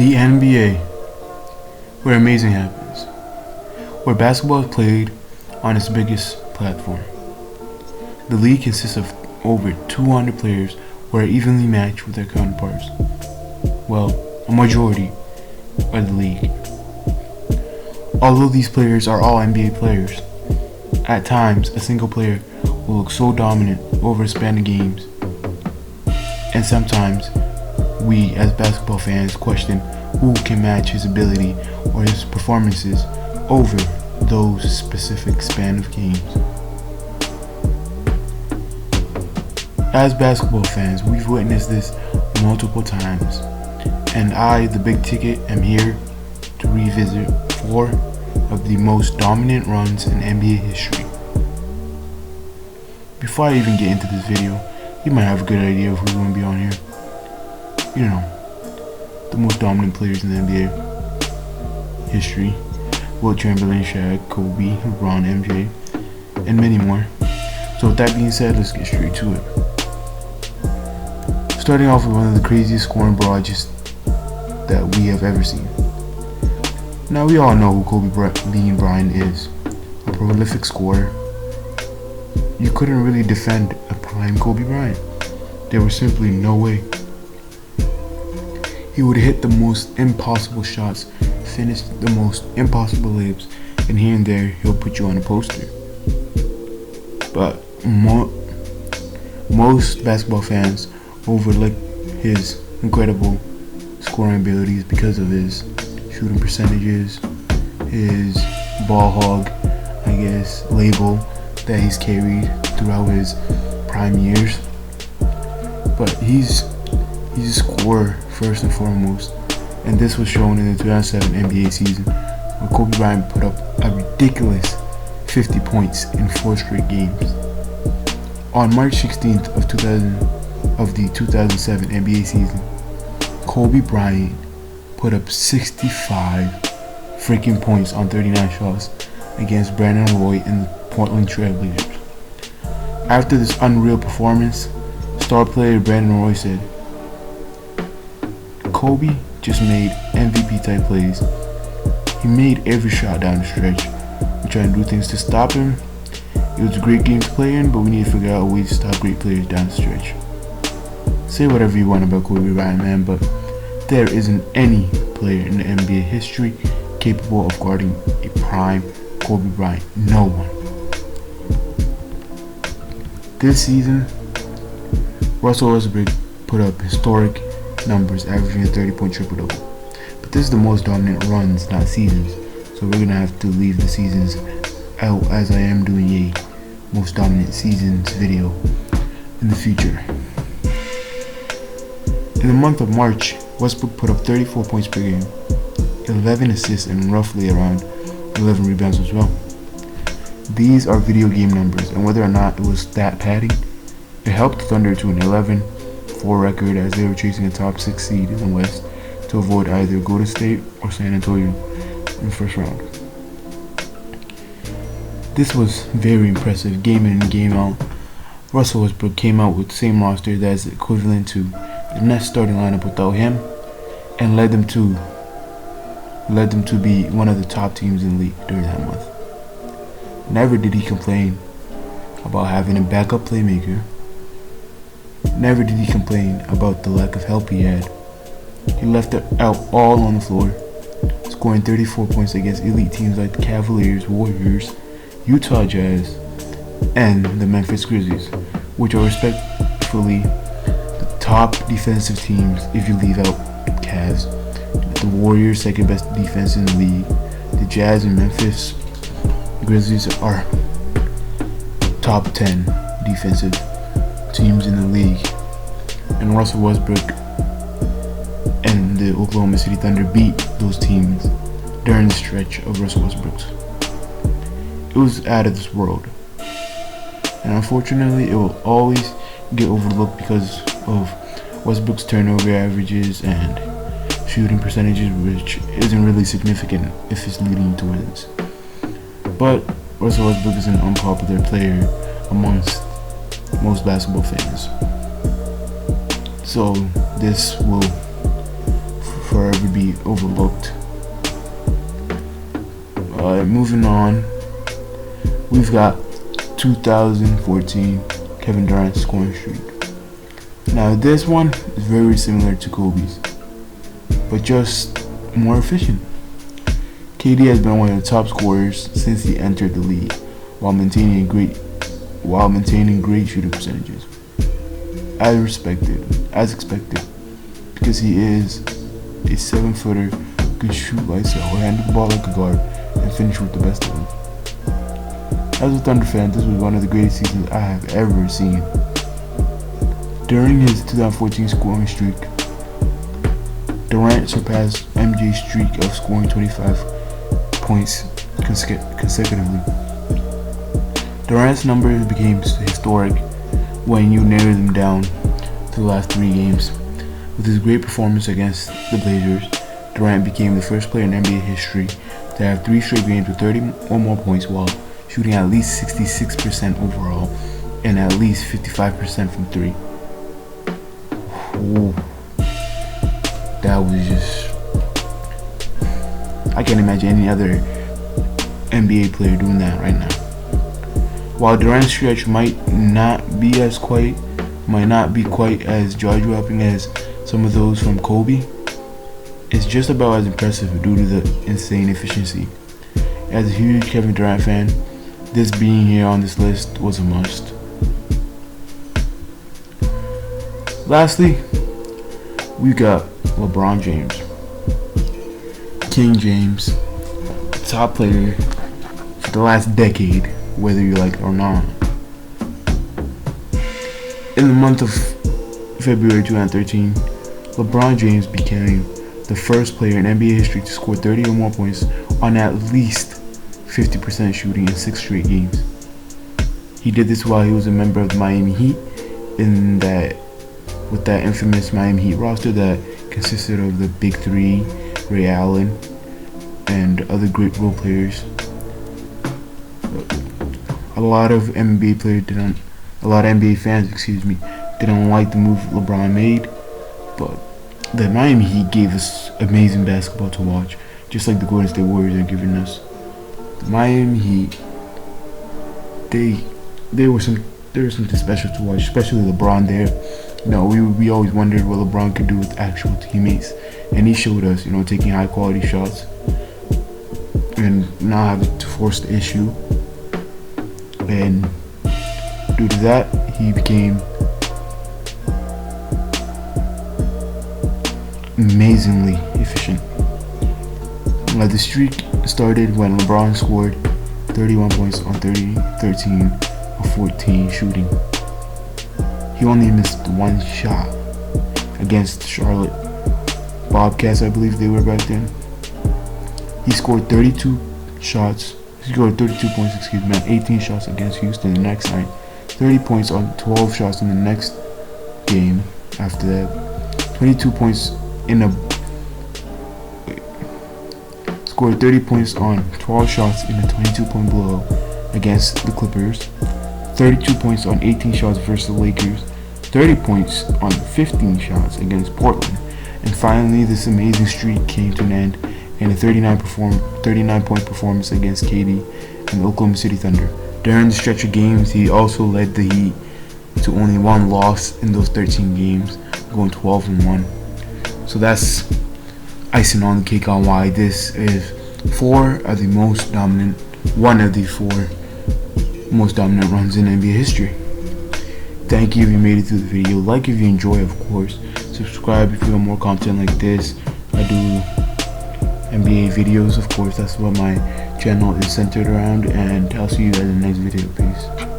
The NBA, where amazing happens, where basketball is played on its biggest platform. The league consists of over 200 players who are evenly matched with their counterparts. Well, a majority of the league. Although these players are all NBA players, at times a single player will look so dominant over a span of games, and sometimes we as basketball fans question who can match his ability or his performances over those specific span of games. As basketball fans, we've witnessed this multiple times, and I, the Big Ticket, am here to revisit 4 of the most dominant runs in NBA history. Before I even get into this video, you might have a good idea of who's going to be on here. You know, the most dominant players in the NBA history: Wilt Chamberlain, Shaq, Kobe, LeBron, MJ, and many more. So with that being said, let's get straight to it. Starting off with one of the craziest scoring barrages that we have ever seen. Now we all know who Kobe Bean Bryant is, a prolific scorer. You couldn't really defend a prime Kobe Bryant. There was simply no way. He would hit the most impossible shots, finish the most impossible layups, and here and there he'll put you on a poster. But most basketball fans overlook his incredible scoring abilities because of his shooting percentages, his ball hog, label that he's carried throughout his prime years. But he's a scorer first and foremost, and this was shown in the 2007 NBA season where Kobe Bryant put up a ridiculous 50 points in 4 straight games. On March 16th of the 2007 NBA season, Kobe Bryant put up 65 freaking points on 39 shots against Brandon Roy and the Portland Trail Blazers. After this unreal performance, star player Brandon Roy said, "Kobe just made MVP type plays. He made every shot down the stretch. We're trying to do things to stop him. It was a great game to play in, but we need to figure out a way to stop great players down the stretch." Say whatever you want about Kobe Bryant, man, but there isn't any player in the NBA history capable of guarding a prime Kobe Bryant. No one. This season, Russell Westbrook put up historic numbers, averaging a 30-point triple-double. But this is the most dominant runs, not seasons. So we're going to have to leave the seasons out, as I am doing a most dominant seasons video in the future. In the month of March, Westbrook put up 34 points per game, 11 assists, and roughly around 11 rebounds as well. These are video game numbers, and whether or not it was stat padding, it helped Thunder to an 11-4 record as they were chasing a top 6 seed in the West to avoid either Golden State or San Antonio in the first round. This was very impressive game in and game out. Russell Westbrook came out with the same roster that is equivalent to the Nets starting lineup without him, and led them to be one of the top teams in the league during that month. Never did he complain about having a backup playmaker. Never did he complain about the lack of help he had. He left it out all on the floor, scoring 34 points against elite teams like the Cavaliers, Warriors, Utah Jazz, and the Memphis Grizzlies, which are respectively the top defensive teams if you leave out Cavs. The Warriors, second best defense in the league. The Jazz and Memphis Grizzlies are top 10 defensive teams in the league. And Russell Westbrook and the Oklahoma City Thunder beat those teams during the stretch of Russell Westbrook's. It was out of this world. And unfortunately, it will always get overlooked because of Westbrook's turnover averages and shooting percentages, which isn't really significant if it's leading to wins. But Russell Westbrook is an unpopular player amongst most basketball fans. So this will forever be overlooked. Moving on, we've got 2014 Kevin Durant scoring streak. Now this one is very similar to Kobe's, but just more efficient. KD has been one of the top scorers since he entered the league, while maintaining great shooting percentages, as expected, because he is a 7-footer who can shoot lights out, handle the ball like a guard, and finish with the best of them. As a Thunder fan, this was one of the greatest seasons I have ever seen. During his 2014 scoring streak, Durant surpassed MJ's streak of scoring 25 points consecutively. Durant's numbers became historic when you narrow them down to the last 3 games. With his great performance against the Blazers, Durant became the first player in NBA history to have 3 straight games with 30 or more points while shooting at least 66% overall and at least 55% from 3. Ooh, that was just... I can't imagine any other NBA player doing that right now. While Durant's stretch might not be quite as jaw-dropping as some of those from Kobe, it's just about as impressive due to the insane efficiency. As a huge Kevin Durant fan, this being here on this list was a must. Lastly, we got LeBron James. King James, top player for the last decade, whether you like it or not. In the month of February 2013, LeBron James became the first player in NBA history to score 30 or more points on at least 50% shooting in 6 straight games. He did this while he was a member of the Miami Heat with that infamous Miami Heat roster that consisted of the Big Three, Ray Allen, and other great role players. A lot of NBA fans, didn't like the move LeBron made, but the Miami Heat gave us amazing basketball to watch, just like the Golden State Warriors are giving us. The Miami Heat, there was something special to watch, especially LeBron there. We always wondered what LeBron could do with actual teammates, and he showed us, taking high quality shots and not having to force the issue. And due to that, he became amazingly efficient. The streak started when LeBron scored 31 points on 13 of 14 shooting. He only missed 1 shot against Charlotte Bobcats, I believe they were back then. He scored 32 points, 18 shots against Houston the next night. 30 points on 12 shots in the next game after that. 22 points scored 30 points on 12 shots in a 22-point blowout against the Clippers. 32 points on 18 shots versus the Lakers. 30 points on 15 shots against Portland. And finally, this amazing streak came to an end in a 39-point performance against KD and the Oklahoma City Thunder. During the stretch of games, he also led the Heat to only 1 loss in those 13 games, going 12-1. So that's icing on the cake on why this is one of the 4 most dominant runs in NBA history. Thank you if you made it through the video. Like if you enjoy, of course. Subscribe if you want more content like this. I do NBA videos, of course. That's what my channel is centered around. And I'll see you guys in the next video. Peace.